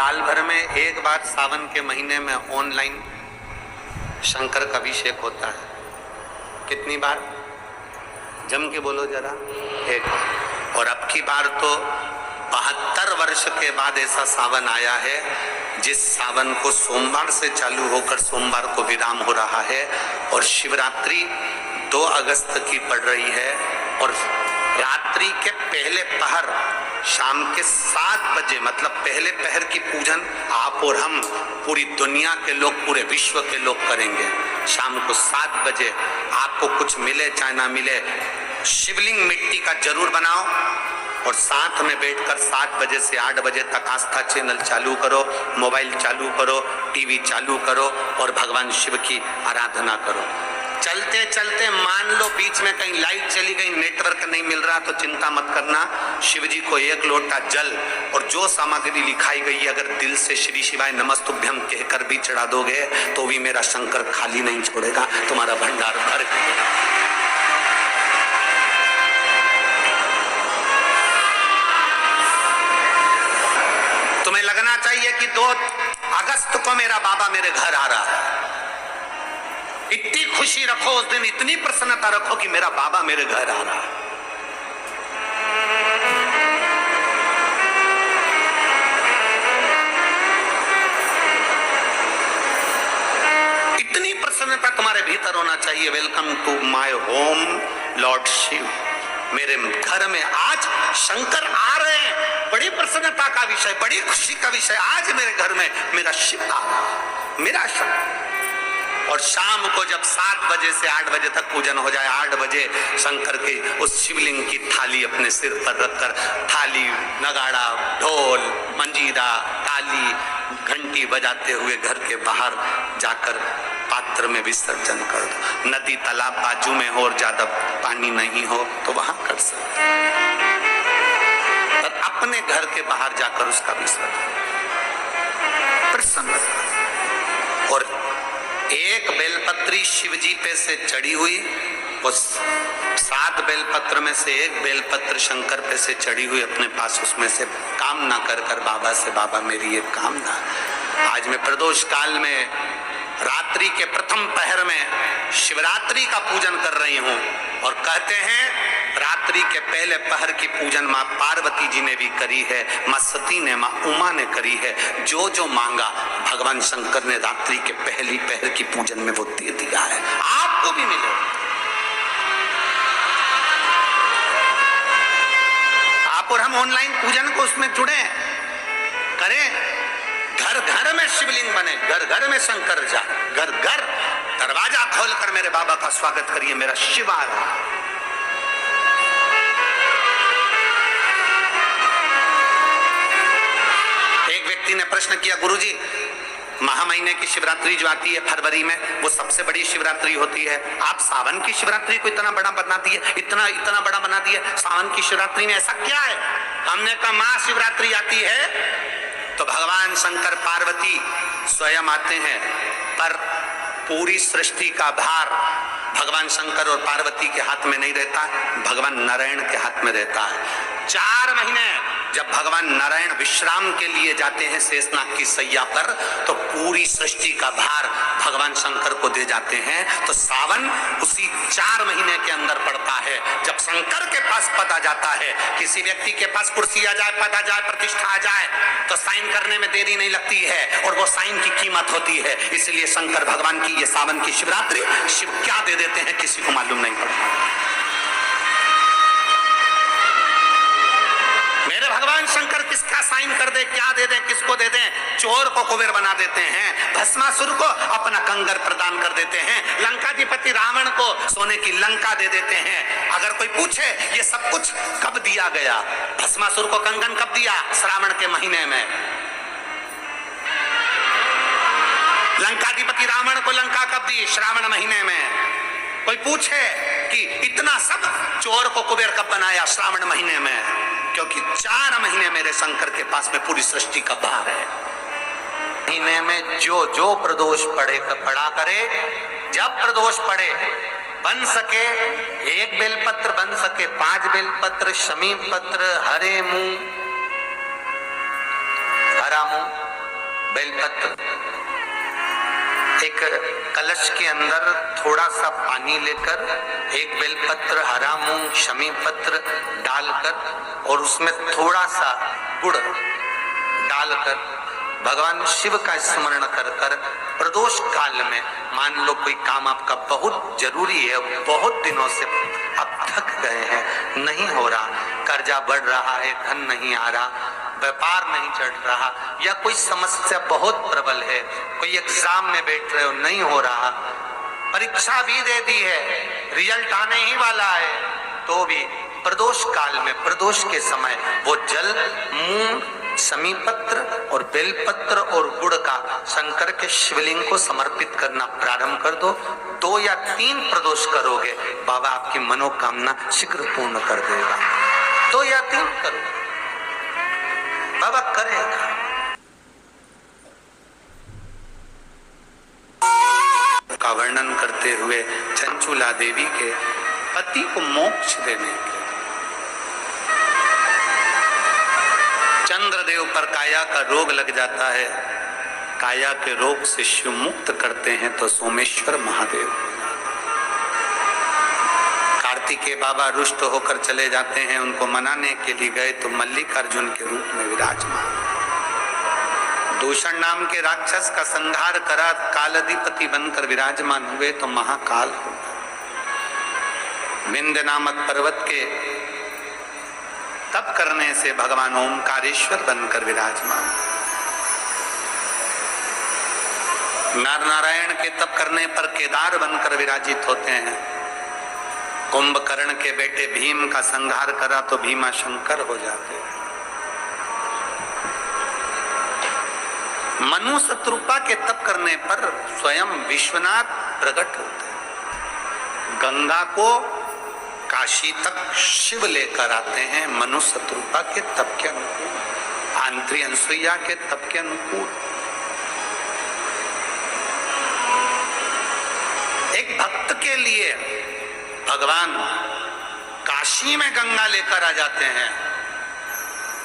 साल भर में एक बार सावन के महीने में ऑनलाइन शंकर का अभिषेक होता है। कितनी बार? जम के बोलो जरा। एक बार। और अब की बार तो 72 वर्ष के बाद ऐसा सावन आया है जिस सावन को सोमवार से चालू होकर सोमवार को विराम हो रहा है और शिवरात्रि 2 अगस्त की पड़ रही है और रात्रि के पहले पहर शाम के 7 बजे मतलब पहले पहर की पूजन आप और हम पूरी दुनिया के लोग पूरे विश्व के लोग करेंगे। शाम को 7 बजे आपको कुछ मिले चाहे ना मिले शिवलिंग मिट्टी का जरूर बनाओ और साथ में बैठकर 7 बजे से 8 बजे तक आस्था चैनल चालू करो, मोबाइल चालू करो, टीवी चालू करो और भगवान शिव की आराधना करो। चलते चलते मान लो बीच में कहीं लाइट चली गई, नेटवर्क नहीं मिल रहा तो चिंता मत करना। शिव जी को 1 लोटा जल और जो सामग्री लिखाई गई है अगर दिल से श्री शिवाय नमस्तुभ्यं कहकर भी चढ़ा दोगे तो भी मेरा शंकर खाली नहीं छोड़ेगा, तुम्हारा भंडार भर देगा। तुम्हें लगना चाहिए कि 2 अगस्त को मेरा बाबा मेरे घर आ रहा है। इतनी खुशी रखो उस दिन, इतनी प्रसन्नता रखो कि मेरा बाबा मेरे घर आ रहा है। इतनी प्रसन्नता तुम्हारे भीतर होना चाहिए। Welcome to my home lord Shiva. मेरे घर में आज शंकर आ रहे हैं। बड़ी प्रसन्नता का विषय, बड़ी खुशी का विषय। आज मेरे घर में मेरा शिव आ रहा है, मेरा शंकर। और शाम को जब 7 बजे से 8 बजे तक पूजन हो जाए, 8 बजे शंकर के उस शिवलिंग की थाली अपने सिर पर रखकर थाली, नगाड़ा, ढोल, मंजीरा, ताली, घंटी बजाते हुए घर के बाहर जाकर पात्र में विसर्जन कर दो। नदी तालाब बाजू में हो और ज्यादा पानी नहीं हो तो वहां कर सकते, पर अपने घर के बाहर जाकर उसका विसर्जन प्रसन्न। और एक बेलपत्री शिव जी पे से चढ़ी हुई, उस 7 बेलपत्र में से एक बेलपत्र शंकर पे से चढ़ी हुई अपने पास, उसमें से कामना कर कर बाबा से, बाबा मेरी एक कामना, आज मैं प्रदोष काल में रात्रि के प्रथम पहर में शिवरात्रि का पूजन कर रही हूँ। और कहते हैं रात्रि के पहले पहर की पूजन माँ पार्वती जी ने भी करी है, माँ सती ने, माँ उमा ने करी है। जो जो मांगा भगवान शंकर ने रात्रि के पहली पहर की पूजन में वो दे दिया है, आपको भी मिले। आप और हम ऑनलाइन पूजन को उसमें जुड़े करें। घर घर में शिवलिंग बने, घर घर में शंकर जाए, घर घर दरवाजा खोलकर मेरे बाबा का स्वागत करिए, मेरा शिव आ रहा है। एक व्यक्ति ने प्रश्न किया, गुरुजी महा महीने की शिवरात्रि जो आती है फरवरी में, वो सबसे बड़ी शिवरात्रि होती है, आप सावन की शिवरात्रि को इतना बड़ा बनाती है, इतना बड़ा बनाती है, सावन की शिवरात्रि में ऐसा क्या है? हमने कहा महाशिवरात्रि आती है तो भगवान शंकर पार्वती स्वयं आते हैं, पर पूरी सृष्टि का भार भगवान शंकर और पार्वती के हाथ में नहीं रहता, भगवान नारायण के हाथ में रहता है। 4 महीने जब भगवान नारायण विश्राम के लिए जाते हैं शेषनाग की सैया पर, तो पूरी सृष्टि का भार भगवान शंकर को दे जाते हैं। तो सावन उसी 4 महीने के अंदर पड़ता है। जब शंकर के पास पद आ जाता है, किसी व्यक्ति के पास कुर्सी आ जाए, पद आ जाए, प्रतिष्ठा आ जाए, तो साइन करने में देरी नहीं लगती है और वो साइन की कीमत होती है। इसलिए शंकर भगवान की ये सावन की शिवरात्रि, शिव क्या दे देते हैं किसी को मालूम नहीं पड़ता। मेरे भगवान शंकर किसका साइन कर दे, क्या दे दे, किसको दे दे? चोर को कुबेर बना देते हैं, भस्मासुर को अपना कंगर प्रदान कर देते हैं, लंकाधिपति रावण को सोने की लंका दे देते हैं। अगर कोई पूछे ये सब कुछ कब दिया गया, भस्मासुर को कंगन कब दिया? श्रावण के महीने में। लंकाधिपति रावण को लंका कब दी? श्रावण महीने में। कोई पूछे कि इतना सब चोर को कुबेर कब बनाया? श्रावण महीने में। क्योंकि 4 महीने मेरे शंकर के पास में पूरी सृष्टि का भार है। महीने में जो जो प्रदोष पड़ा करे, जब प्रदोष पड़े, बन सके 1 बेलपत्र, बन सके 5 बेलपत्र, शमी पत्र, हरे मुंह, हरा मुंह, बेलपत्र, एक कलश के अंदर थोड़ा सा पानी लेकर एक बेलपत्र, हरा मूंग, शमी पत्र डालकर और उसमें थोड़ा सा गुड़ डालकर भगवान शिव का स्मरण कर कर प्रदोष काल में, मान लो कोई काम आपका बहुत जरूरी है, बहुत दिनों से अब थक गए हैं, नहीं हो रहा, कर्जा बढ़ रहा है, धन नहीं आ रहा, व्यापार नहीं चढ़ रहा, या कोई समस्या बहुत प्रबल है, कोई एग्जाम में बैठ रहे हो नहीं हो रहा, परीक्षा भी दे दी है, रिजल्ट आने ही वाला है, तो भी प्रदोष काल में, प्रदोष के समय वो जल मूंग, समीपत्र और बेलपत्र और गुड़ का शंकर के शिवलिंग को समर्पित करना प्रारंभ कर दो। 2 या 3 प्रदोष करोगे, बाबा आपकी मनोकामना शीघ्र पूर्ण कर देगा। 2 या 3 करो, बाबा करेगा। का वर्णन करते हुए चंचुला देवी के पति को मोक्ष देने के चंद्रदेव पर काया का रोग लग जाता है, काया के रोग से शिव मुक्त करते हैं तो सोमेश्वर महादेव। कार्तिकेय बाबा रुष्ट होकर चले जाते हैं, उनको मनाने के लिए गए तो मल्लिकार्जुन के रूप में विराजमान। दूषण नाम के राक्षस का संहार करा, कालाधिपति बनकर विराजमान हुए तो महाकाल हो गए। विंध्य नामक पर्वत के तप करने से भगवान ओमकारेश्वर बनकर विराजमान। नर नारायण के तप करने पर केदार बनकर विराजित होते हैं। कुंभकर्ण के बेटे भीम का संहार करा तो भीमा शंकर हो जाते हैं। मनु शत्रुपा के तप करने पर स्वयं विश्वनाथ प्रकट होते हैं। गंगा को काशी तक शिव लेकर आते हैं मनु शत्रुपा के तप के अनुकूल, आंत्री अनसुईया के तप के अनुकूल। एक भक्त के लिए भगवान काशी में गंगा लेकर आ जाते हैं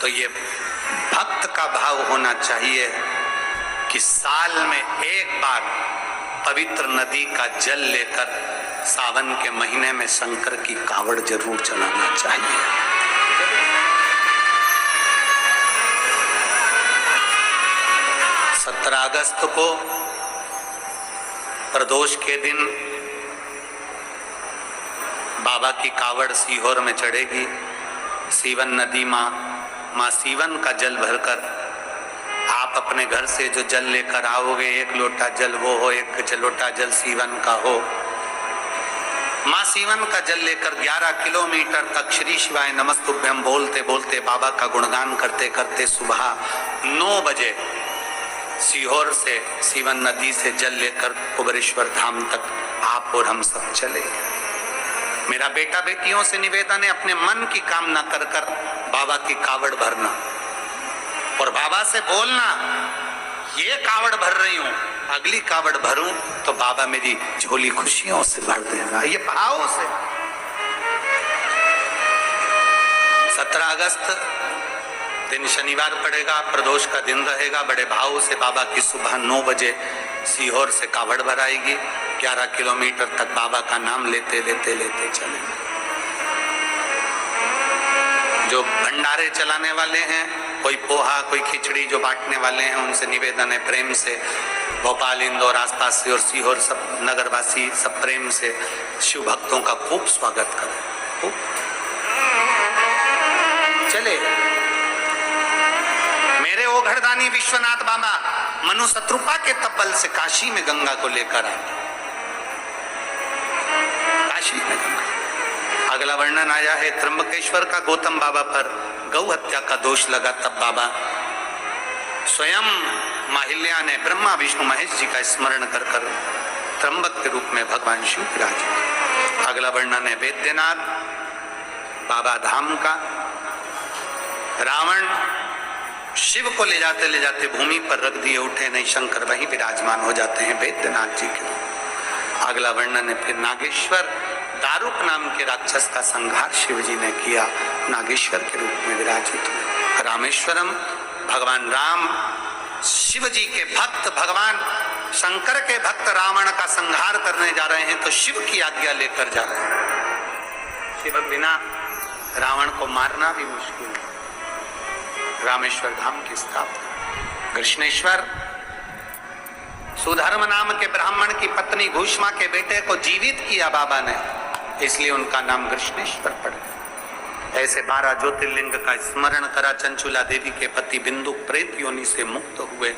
तो ये भक्त का भाव होना चाहिए कि साल में एक बार पवित्र नदी का जल लेकर सावन के महीने में शंकर की कावड़ जरूर चलाना चाहिए। 17 अगस्त को प्रदोष के दिन बाबा की कावड़ सीहोर में चढ़ेगी। सीवन नदी माँ सीवन का जल भरकर आप अपने घर से जो जल लेकर आओगे, 1 लोटा जल वो हो, 1 लोटा जल सीवन का हो। माँ सीवन का जल लेकर 11 किलोमीटर तक श्री शिवाय नमस्तुभ्यम बोलते बोलते बाबा का गुणगान करते करते सुबह 9 बजे सीहोर से सीवन नदी से जल लेकर कुबेरेश्वर धाम तक आप और हम सब चले। मेरा बेटा बेटियों से निवेदन है, अपने मन की कामना कर कर बाबा की कावड़ भरना और बाबा से बोलना, ये कावड़ भर रही हूं, अगली कावड़ भरूं तो बाबा मेरी झोली खुशियों से भर देगा। ये भाव से 17 अगस्त दिन शनिवार पड़ेगा, प्रदोष का दिन रहेगा। बड़े भाव से बाबा की सुबह 9 बजे सीहोर से कावड़ भराएगी। 11 किलोमीटर तक बाबा का नाम लेते लेते लेते चले। जो भंडारे चलाने वाले हैं, कोई पोहा कोई खिचड़ी जो बांटने वाले हैं, उनसे निवेदन है प्रेम से भोपाल इंदौर आसपास से और सीहोर सब नगरवासी सब प्रेम से शिव भक्तों का खूब स्वागत करें। खूब चले। मेरे ओघड़दानी विश्वनाथ बाबा मनु शत्रुपा के तपल से काशी में गंगा को लेकर आए। काशी में गंगा। अगला वर्णन आया है त्र्यंबकेश्वर का। गौतम बाबा पर गौ हत्या का दोष लगा, तब बाबा स्वयं माहिल्या ने ब्रह्मा विष्णु महेश जी का स्मरण कर कर त्र्यंबक के रूप में भगवान शिव विराजे। अगला वर्णन है वैद्यनाथ बाबा धाम का। रावण शिव को ले जाते भूमि पर रख दिए, उठे नहीं, शंकर वहीं विराजमान हो जाते हैं वैद्यनाथ जी के। अगला वर्णन है फिर नागेश्वर। दारुक नाम के राक्षस का संहार शिव जी ने किया, नागेश्वर के रूप में विराजित हुए। रामेश्वरम भगवान राम शिव जी के भक्त भगवान शंकर के भक्त रावण का संहार करने जा रहे हैं तो शिव की आज्ञा लेकर जा रहे हैं। शिव बिना रावण को मारना भी मुश्किल है। रामेश्वर धाम की स्थापना, कृष्णेश्वर सुधर्म नाम के ब्राह्मण की पत्नी घूष्मा के बेटे को जीवित किया बाबा ने, इसलिए उनका नाम कृष्णेश्वर पड़ गया। ऐसे 12 ज्योतिर्लिंग का स्मरण करा। चंचुला देवी के पति बिंदु प्रेत योनि से मुक्त हुए।